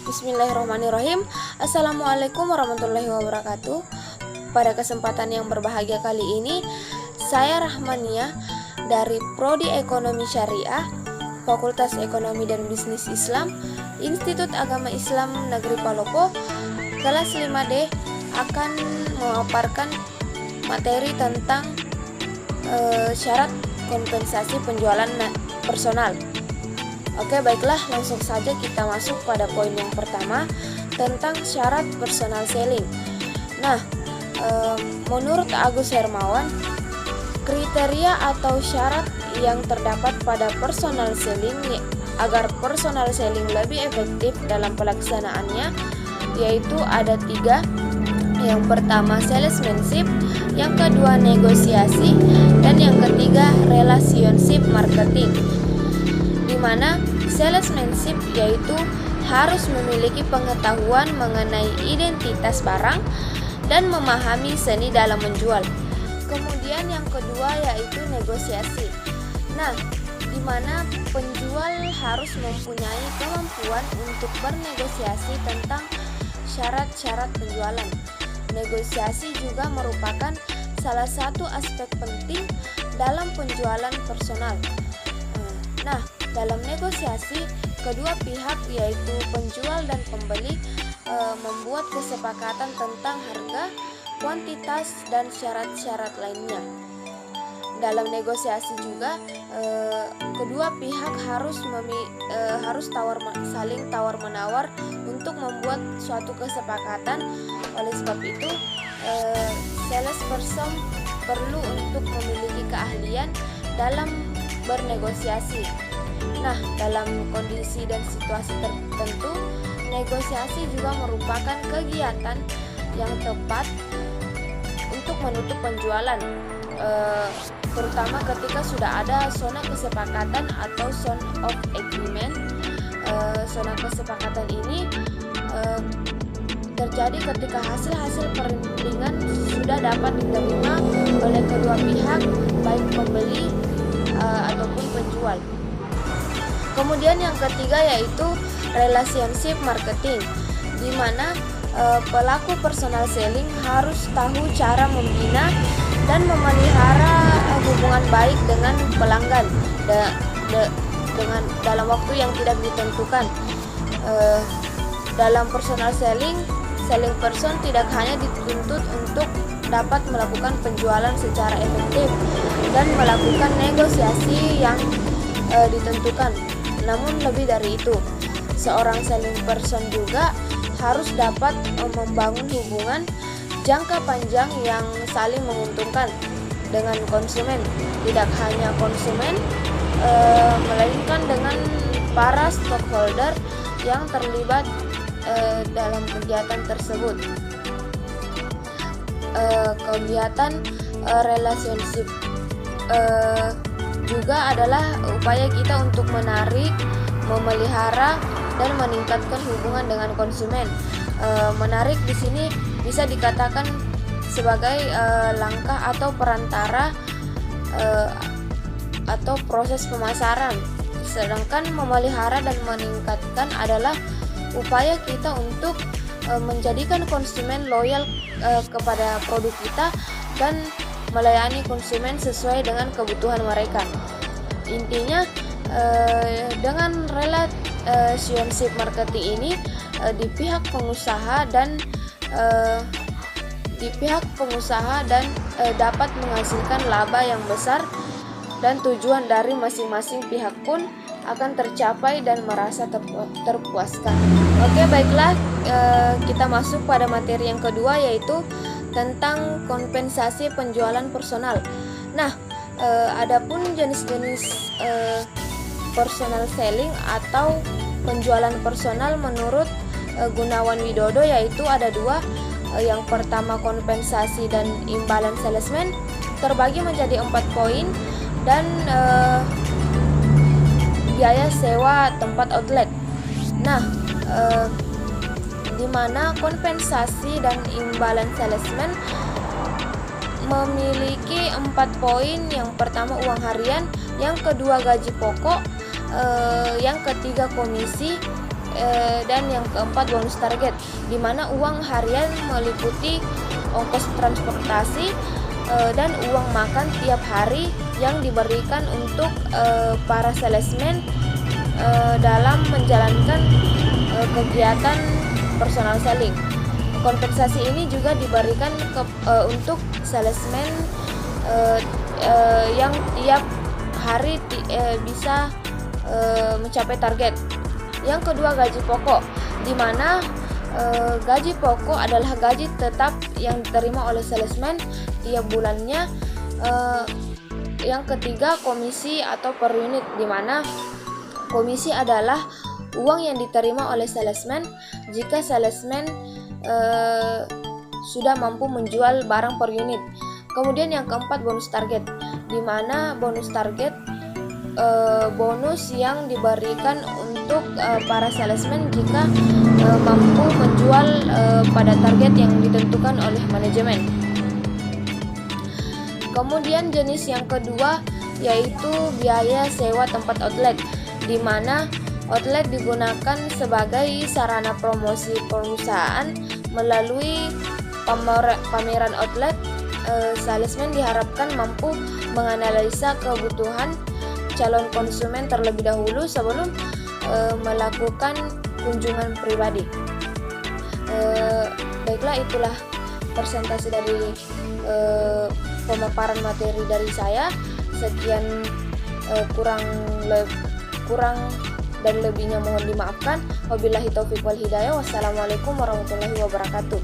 Bismillahirrahmanirrahim. Assalamualaikum warahmatullahi wabarakatuh. Pada kesempatan yang berbahagia kali ini, saya Rahmania dari Prodi Ekonomi Syariah, Fakultas Ekonomi dan Bisnis Islam, Institut Agama Islam Negeri Palopo, kelas 5D akan memaparkan materi tentang syarat kompensasi penjualan personal. Oke, baiklah, langsung saja kita masuk pada poin yang pertama tentang syarat personal selling. Nah, menurut Agus Hermawan, kriteria atau syarat yang terdapat pada personal selling agar personal selling lebih efektif dalam pelaksanaannya yaitu ada 3. Yang pertama salesmanship, yang kedua negosiasi, dan yang ketiga relationship marketing. Di mana salesmanship yaitu harus memiliki pengetahuan mengenai identitas barang dan memahami seni dalam menjual. Kemudian yang kedua yaitu negosiasi. Nah, di mana penjual harus mempunyai kemampuan untuk bernegosiasi tentang syarat-syarat penjualan. Negosiasi juga merupakan salah satu aspek penting dalam penjualan personal. Nah, dalam negosiasi, kedua pihak yaitu penjual dan pembeli membuat kesepakatan tentang harga, kuantitas, dan syarat-syarat lainnya. Dalam negosiasi juga kedua pihak harus saling tawar-menawar untuk membuat suatu kesepakatan. Oleh sebab itu, salesperson perlu untuk memiliki keahlian dalam bernegosiasi. Nah, dalam kondisi dan situasi tertentu, negosiasi juga merupakan kegiatan yang tepat untuk menutup penjualan, terutama ketika sudah ada zona kesepakatan atau zone of agreement. Zona kesepakatan ini terjadi ketika hasil-hasil perundingan sudah dapat diterima oleh kedua pihak, baik pembeli ataupun penjual. Kemudian yang ketiga yaitu relationship marketing, di mana pelaku personal selling harus tahu cara membina dan memelihara hubungan baik dengan pelanggan dengan dalam waktu yang tidak ditentukan. Dalam personal selling person tidak hanya dituntut untuk dapat melakukan penjualan secara efektif dan melakukan negosiasi yang ditentukan. Namun lebih dari itu, seorang selling person juga harus dapat membangun hubungan jangka panjang yang saling menguntungkan dengan konsumen. Tidak hanya konsumen, melainkan dengan para stakeholder yang terlibat dalam kegiatan tersebut. Kegiatan relationship juga adalah upaya kita untuk menarik, memelihara, dan meningkatkan hubungan dengan konsumen. Menarik di sini bisa dikatakan sebagai langkah atau perantara atau proses pemasaran. Sedangkan memelihara dan meningkatkan adalah upaya kita untuk menjadikan konsumen loyal kepada produk kita dan melayani konsumen sesuai dengan kebutuhan mereka. Intinya dengan relationship marketing ini di pihak pengusaha dan dapat menghasilkan laba yang besar, dan tujuan dari masing-masing pihak pun akan tercapai dan merasa terpuaskan. Oke, baiklah, kita masuk pada materi yang kedua yaitu tentang kompensasi penjualan personal. Nah, adapun jenis-jenis personal selling atau penjualan personal menurut Gunawan Widodo yaitu ada 2. Yang pertama kompensasi dan imbalan salesman terbagi menjadi 4 poin, dan biaya sewa tempat outlet. Nah, di mana kompensasi dan imbalan salesman memiliki 4 poin. Yang pertama uang harian, yang kedua gaji pokok, yang ketiga komisi, dan yang keempat bonus target, di mana uang harian meliputi ongkos transportasi dan uang makan tiap hari yang diberikan untuk para salesman dalam menjalankan kegiatan personal selling. Kompensasi ini juga diberikan untuk salesman yang tiap hari bisa mencapai target. Yang kedua, gaji pokok, di mana gaji pokok adalah gaji tetap yang diterima oleh salesman tiap bulannya. Yang ketiga, komisi atau per unit, di mana komisi adalah uang yang diterima oleh salesman jika salesman sudah mampu menjual barang per unit. Kemudian yang keempat, bonus target, di mana bonus target bonus yang diberikan untuk para salesman jika mampu menjual pada target yang ditentukan oleh manajemen. Kemudian jenis yang kedua yaitu biaya sewa tempat outlet, di mana outlet digunakan sebagai sarana promosi perusahaan. Melalui pameran outlet, salesman diharapkan mampu menganalisa kebutuhan calon konsumen terlebih dahulu sebelum melakukan kunjungan pribadi. Baiklah, itulah presentasi dari pemaparan materi dari saya. Sekian, kurang dan lebihnya mohon dimaafkan. Wabillahi taufiq wal hidayah. Wassalamualaikum warahmatullahi wabarakatuh.